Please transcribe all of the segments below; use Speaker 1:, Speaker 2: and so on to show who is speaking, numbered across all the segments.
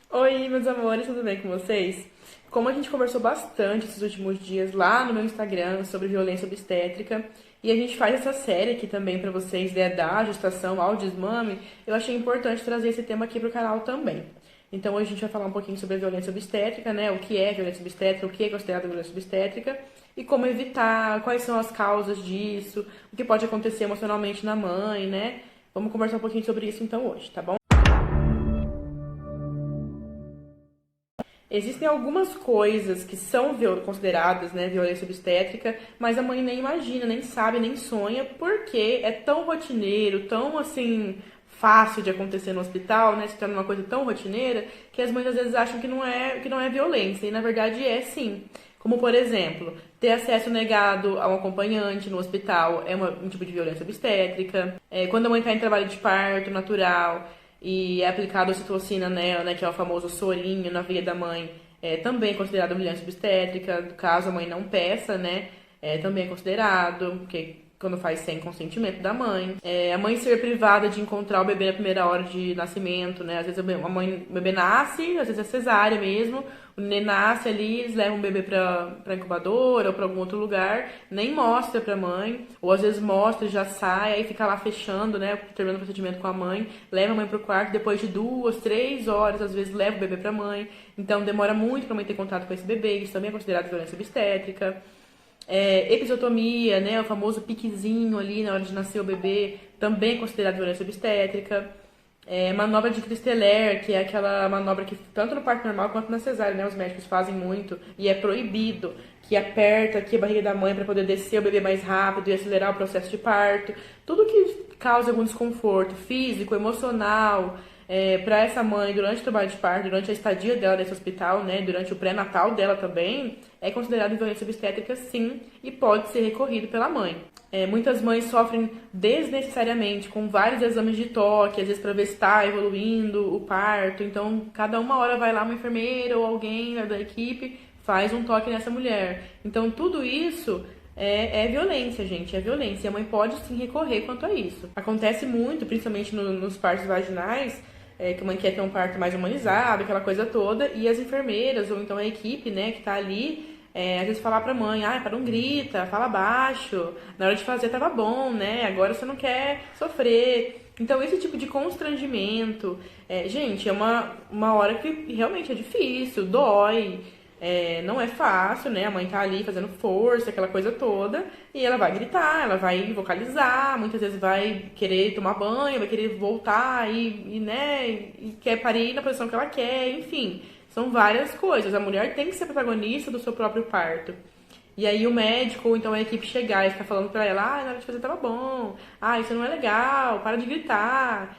Speaker 1: Oi, meus amores, tudo bem com vocês? Como a gente conversou bastante esses últimos dias lá no meu Instagram sobre violência obstétrica, e a gente faz essa série aqui também pra vocês, da gestação ao desmame, eu achei importante trazer esse tema aqui pro canal também. Então hoje a gente vai falar um pouquinho sobre a violência obstétrica, né? O que é violência obstétrica, o que é considerado violência obstétrica e como evitar, quais são as causas disso, o que pode acontecer emocionalmente na mãe, né? Vamos conversar um pouquinho sobre isso então hoje, tá bom? Existem algumas coisas que são consideradas, né, violência obstétrica, mas a mãe nem imagina, nem sabe, nem sonha, porque é tão rotineiro, tão assim fácil de acontecer no hospital, né, se torna uma coisa tão rotineira, que as mães às vezes acham que não é violência, e na verdade é sim. Como, por exemplo, ter acesso negado a um acompanhante no hospital é um tipo de violência obstétrica. Quando a mãe está em trabalho de parto natural e é aplicado ocitocina nela, né, que é o famoso sorinho na veia da mãe, é também considerado violência obstétrica, caso a mãe não peça, né, também é considerado, porque quando faz sem consentimento da mãe. A mãe ser privada de encontrar o bebê na primeira hora de nascimento, né? Às vezes o bebê nasce, às vezes é cesárea mesmo, o neném nasce ali, eles levam o bebê pra incubadora ou pra algum outro lugar, nem mostra pra mãe, ou às vezes mostra e já sai, aí fica lá fechando, né? Terminando o procedimento com a mãe, leva a mãe pro quarto, depois de 2, 3 horas, às vezes leva o bebê pra mãe. Então demora muito pra mãe ter contato com esse bebê, isso também é considerado violência obstétrica. Episiotomia, né, o famoso piquezinho ali na hora de nascer o bebê, também é considerado violência obstétrica. Manobra de Christeler, que é aquela manobra que tanto no parto normal quanto na cesárea, né, os médicos fazem muito e é proibido, que aperta aqui a barriga da mãe para poder descer o bebê mais rápido e acelerar o processo de parto. Tudo que causa algum desconforto físico, emocional, para essa mãe durante o trabalho de parto, durante a estadia dela nesse hospital, né, durante o pré-natal dela também, é considerado violência obstétrica sim e pode ser recorrido pela mãe. Muitas mães sofrem desnecessariamente com vários exames de toque, às vezes para ver se está evoluindo o parto. Então, cada uma hora vai lá uma enfermeira ou alguém, né, da equipe faz um toque nessa mulher. Então, tudo isso é violência, gente, é violência. E a mãe pode sim recorrer quanto a isso. Acontece muito, principalmente nos partos vaginais, que a mãe quer ter um parto mais humanizado, aquela coisa toda, e as enfermeiras, ou então a equipe, né, que tá ali, às vezes falar pra mãe, para, não grita, fala baixo, na hora de fazer tava bom, né, agora você não quer sofrer. Então esse tipo de constrangimento, gente, é uma hora que realmente é difícil, dói, não é fácil, né? A mãe tá ali fazendo força, aquela coisa toda, e ela vai gritar, ela vai vocalizar, muitas vezes vai querer tomar banho, vai querer voltar né, e quer parir na posição que ela quer, enfim, são várias coisas. A mulher tem que ser protagonista do seu próprio parto. E aí o médico, ou então a equipe chegar e ficar falando pra ela, na hora de fazer tava bom, isso não é legal, para de gritar,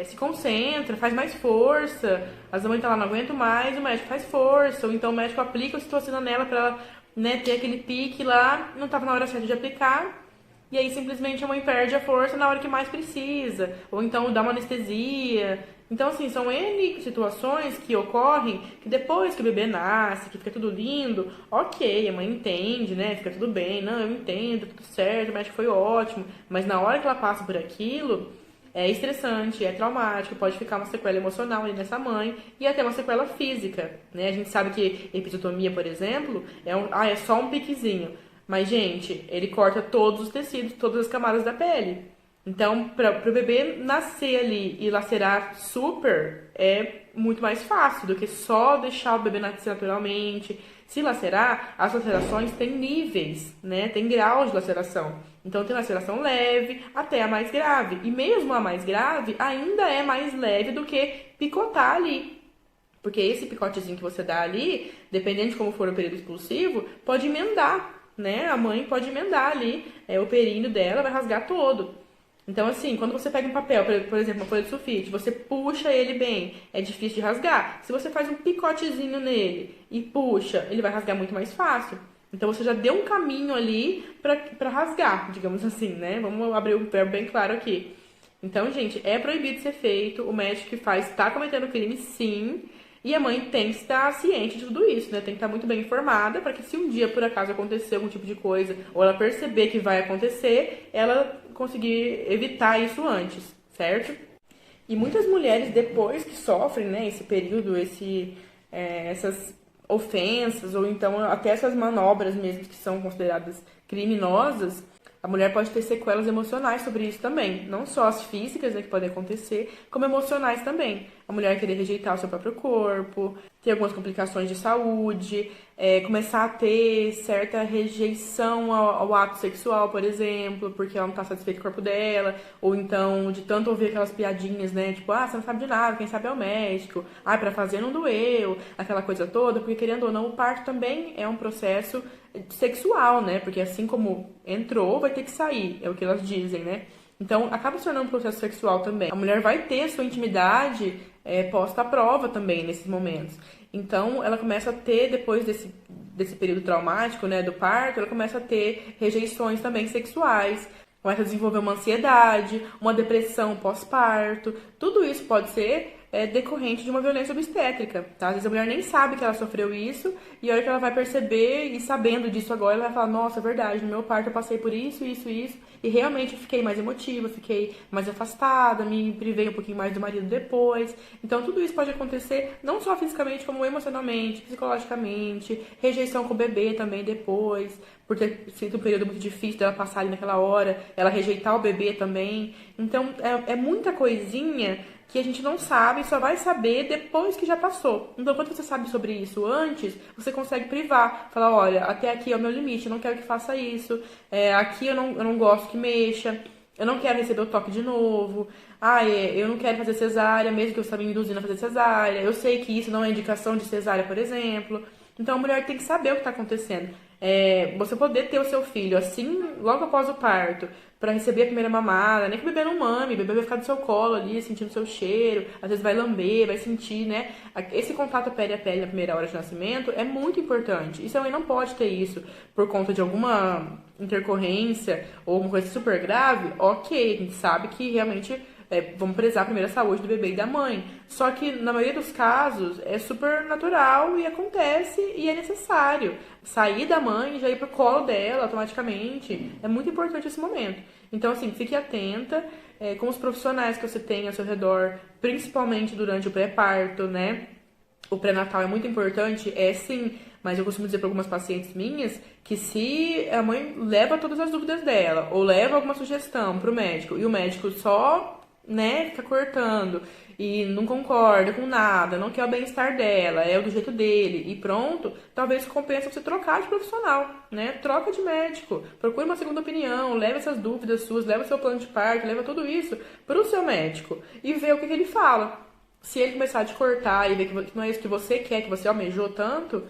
Speaker 1: se concentra, faz mais força. As mães tá lá, não aguento mais, o médico faz força, ou então o médico aplica a ocitocina nela pra ela, né, ter aquele pique lá, não tava na hora certa de aplicar, e aí simplesmente a mãe perde a força na hora que mais precisa, ou então dá uma anestesia. Então, assim, são N situações que ocorrem que depois que o bebê nasce, que fica tudo lindo, ok, a mãe entende, né? Fica tudo bem, não, eu entendo, tudo certo, o médico foi ótimo. Mas na hora que ela passa por aquilo, é estressante, é traumático, pode ficar uma sequela emocional ali nessa mãe e até uma sequela física, né? A gente sabe que episiotomia, por exemplo, é só um piquezinho. Mas, gente, ele corta todos os tecidos, todas as camadas da pele. Então, para o bebê nascer ali e lacerar super, é muito mais fácil do que só deixar o bebê nascer naturalmente. Se lacerar, as lacerações têm níveis, né? Tem graus de laceração. Então, tem laceração leve até a mais grave. E mesmo a mais grave ainda é mais leve do que picotar ali. Porque esse picotezinho que você dá ali, dependendo de como for o período expulsivo, pode emendar, né? A mãe pode emendar ali o períneo dela, vai rasgar todo. Então, assim, quando você pega um papel, por exemplo, uma folha de sulfite, você puxa ele bem, é difícil de rasgar. Se você faz um picotezinho nele e puxa, ele vai rasgar muito mais fácil. Então, você já deu um caminho ali pra rasgar, digamos assim, né? Vamos abrir o verbo bem claro aqui. Então, gente, é proibido ser feito. O médico que faz está cometendo crime, sim. E a mãe tem que estar ciente de tudo isso, né? Tem que estar muito bem informada para que se um dia por acaso acontecer algum tipo de coisa ou ela perceber que vai acontecer, ela conseguir evitar isso antes, certo? E muitas mulheres, depois que sofrem, né, esse período, essas ofensas, ou então até essas manobras mesmo que são consideradas criminosas, a mulher pode ter sequelas emocionais sobre isso também. Não só as físicas, né, que podem acontecer, como emocionais também. A mulher querer rejeitar o seu próprio corpo, ter algumas complicações de saúde, começar a ter certa rejeição ao ato sexual, por exemplo, porque ela não está satisfeita com o corpo dela, ou então de tanto ouvir aquelas piadinhas, né, tipo, você não sabe de nada, quem sabe é o médico, pra fazer não doeu, aquela coisa toda, porque querendo ou não, o parto também é um processo sexual, né, porque assim como entrou, vai ter que sair, é o que elas dizem, né. Então, acaba se tornando um processo sexual também. A mulher vai ter sua intimidade posta à prova também nesses momentos. Então, ela começa a ter, depois desse período traumático, né, do parto, ela começa a ter rejeições também sexuais, começa a desenvolver uma ansiedade, uma depressão pós-parto. Tudo isso pode ser decorrente de uma violência obstétrica, tá? Às vezes a mulher nem sabe que ela sofreu isso, e a hora que ela vai perceber, e sabendo disso agora, ela vai falar, nossa, é verdade, no meu parto eu passei por isso, isso, isso, e realmente eu fiquei mais emotiva, fiquei mais afastada, me privei um pouquinho mais do marido depois. Então tudo isso pode acontecer, não só fisicamente, como emocionalmente, psicologicamente, rejeição com o bebê também depois, por ter sido um período muito difícil dela passar ali naquela hora, ela rejeitar o bebê também. Então é muita coisinha que a gente não sabe, só vai saber depois que já passou. Então, quando você sabe sobre isso antes, você consegue privar. Falar, olha, até aqui é o meu limite, eu não quero que faça isso. Aqui eu não gosto que mexa. Eu não quero receber o toque de novo. Eu não quero fazer cesárea, mesmo que eu esteja me induzindo a fazer cesárea. Eu sei que isso não é indicação de cesárea, por exemplo. Então, a mulher tem que saber o que está acontecendo. Você poder ter o seu filho assim, logo após o parto, para receber a primeira mamada, nem que o bebê não mame, o bebê vai ficar do seu colo ali, sentindo o seu cheiro, às vezes vai lamber, vai sentir, né? Esse contato pele a pele na primeira hora de nascimento é muito importante. E se a mãe não pode ter isso por conta de alguma intercorrência ou alguma coisa super grave, ok, a gente sabe que realmente vamos prezar primeiro a saúde do bebê e da mãe. Só que, na maioria dos casos, é super natural e acontece e é necessário. Sair da mãe e já ir pro colo dela automaticamente. É muito importante esse momento. Então, assim, fique atenta com os profissionais que você tem ao seu redor, principalmente durante o pré-parto, né? O pré-natal é muito importante, sim, mas eu costumo dizer para algumas pacientes minhas que se a mãe leva todas as dúvidas dela ou leva alguma sugestão pro médico e o médico só, né, fica cortando e não concorda com nada, não quer o bem-estar dela, é do jeito dele e pronto, talvez compensa você trocar de profissional, né? Troca de médico, procure uma segunda opinião, leve essas dúvidas suas, leva seu plano de parto, leva tudo isso pro seu médico e vê o que ele fala. Se ele começar a te cortar e ver que não é isso que você quer, que você almejou tanto,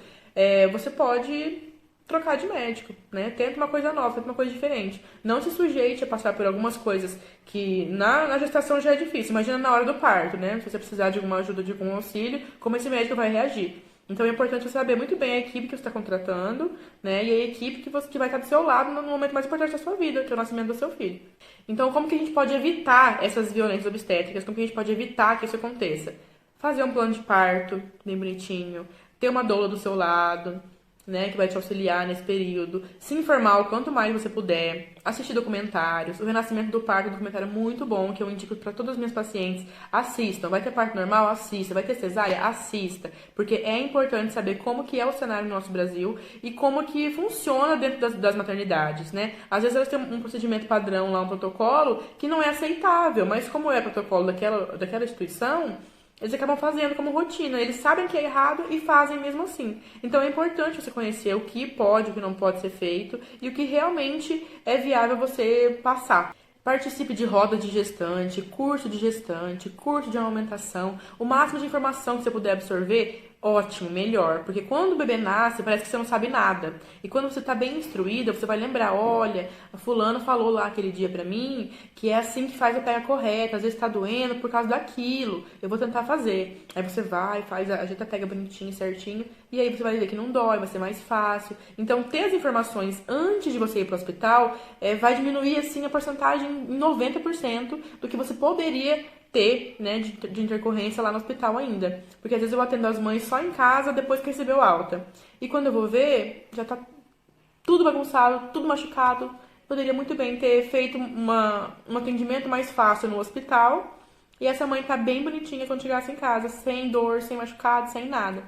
Speaker 1: você pode trocar de médico, né? Tenta uma coisa nova, tenta uma coisa diferente. Não se sujeite a passar por algumas coisas que na gestação já é difícil. Imagina na hora do parto, né? Se você precisar de alguma ajuda, de algum auxílio, como esse médico vai reagir. Então é importante você saber muito bem a equipe que você está contratando, né? E a equipe que vai estar do seu lado no momento mais importante da sua vida, que é o nascimento do seu filho. Então, como que a gente pode evitar essas violências obstétricas? Como que a gente pode evitar que isso aconteça? Fazer um plano de parto bem bonitinho, ter uma doula do seu lado, né, que vai te auxiliar nesse período, se informar o quanto mais você puder, assistir documentários. O Renascimento do Parto é um documentário muito bom, que eu indico para todas as minhas pacientes. Assistam. Vai ter parto normal? Assista. Vai ter cesárea? Assista. Porque é importante saber como que é o cenário no nosso Brasil e como que funciona dentro das maternidades, né? Às vezes elas têm um procedimento padrão lá, um protocolo, que não é aceitável, mas como é protocolo daquela instituição, eles acabam fazendo como rotina. Eles sabem que é errado e fazem mesmo assim. Então é importante você conhecer o que pode, o que não pode ser feito e o que realmente é viável você passar. Participe de roda de gestante, curso de amamentação. O máximo de informação que você puder absorver, ótimo, melhor. Porque quando o bebê nasce, parece que você não sabe nada. E quando você está bem instruída, você vai lembrar, olha, a fulano falou lá aquele dia pra mim que é assim que faz a pega correta, às vezes está doendo por causa daquilo. Eu vou tentar fazer. Aí você vai, faz, ajeita a pega bonitinho, certinho, e aí você vai ver que não dói, vai ser mais fácil. Então, ter as informações antes de você ir pro hospital vai diminuir, assim, a porcentagem em 90% do que você poderia ter, né, de intercorrência lá no hospital ainda. Porque às vezes eu atendo as mães só em casa depois que recebeu alta. E quando eu vou ver, já tá tudo bagunçado, tudo machucado. Poderia muito bem ter feito um atendimento mais fácil no hospital, e essa mãe tá bem bonitinha quando chegasse em casa, sem dor, sem machucado, sem nada.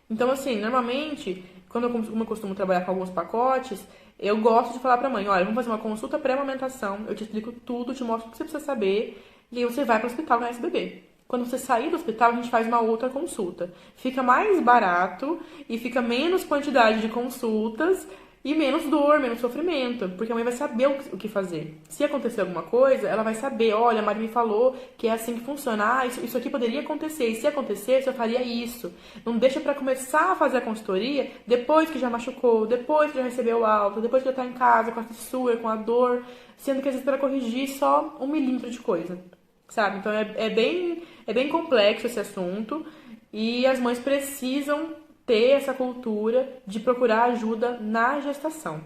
Speaker 1: Então, assim, normalmente, quando como eu costumo trabalhar com alguns pacotes, eu gosto de falar pra mãe, olha, vamos fazer uma consulta pré-amamentação, eu te explico tudo, te mostro o que você precisa saber, e aí você vai pro hospital ganhar esse bebê. Quando você sair do hospital, a gente faz uma outra consulta. Fica mais barato e fica menos quantidade de consultas e menos dor, menos sofrimento, porque a mãe vai saber o que fazer. Se acontecer alguma coisa, ela vai saber, olha, a Mari me falou que é assim que funciona, isso aqui poderia acontecer, e se acontecesse, eu faria isso. Não deixa pra começar a fazer a consultoria depois que já machucou, depois que já recebeu alta, depois que já tá em casa com a fissura, com a dor, sendo que às vezes para corrigir só 1 milímetro de coisa, sabe? Então é bem complexo esse assunto e as mães precisam ter essa cultura de procurar ajuda na gestação.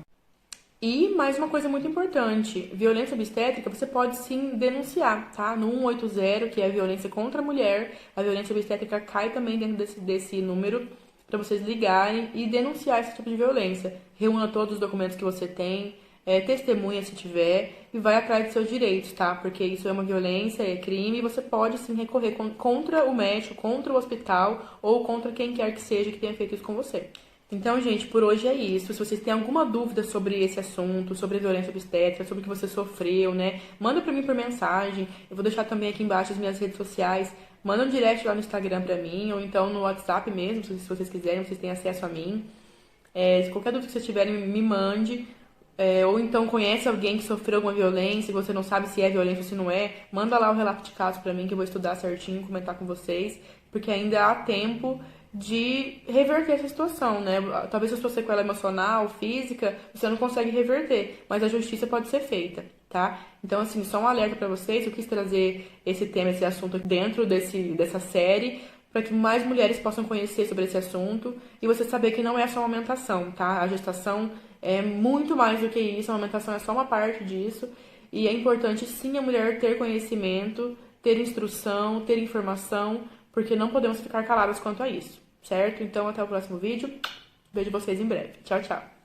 Speaker 1: E mais uma coisa muito importante, violência obstétrica você pode sim denunciar, tá? No 180, que é a violência contra a mulher, a violência obstétrica cai também dentro desse número para vocês ligarem e denunciar esse tipo de violência. Reúna todos os documentos que você tem, testemunha se tiver e vai atrás dos seus direitos, tá? Porque isso é uma violência, é crime e você pode sim recorrer contra o médico, contra o hospital ou contra quem quer que seja que tenha feito isso com você. Então, gente, por hoje é isso. Se vocês têm alguma dúvida sobre esse assunto, sobre a violência obstétrica, sobre o que você sofreu, né? Manda pra mim por mensagem. Eu vou deixar também aqui embaixo as minhas redes sociais. Manda um direct lá no Instagram pra mim, ou então no WhatsApp mesmo, se vocês quiserem, vocês têm acesso a mim. Se qualquer dúvida que vocês tiverem, me mande. Ou então conhece alguém que sofreu alguma violência e você não sabe se é violência ou se não é, manda lá o relato de caso pra mim que eu vou estudar certinho, comentar com vocês, porque ainda há tempo de reverter essa situação, né? Talvez a sua sequela emocional, física, você não consegue reverter, mas a justiça pode ser feita, tá? Então, assim, só um alerta pra vocês, eu quis trazer esse tema, esse assunto dentro dessa série, para que mais mulheres possam conhecer sobre esse assunto e você saber que não é só uma amamentação, tá? A gestação é muito mais do que isso, a amamentação é só uma parte disso e é importante sim a mulher ter conhecimento, ter instrução, ter informação, porque não podemos ficar caladas quanto a isso, certo? Então até o próximo vídeo, vejo vocês em breve. Tchau, tchau!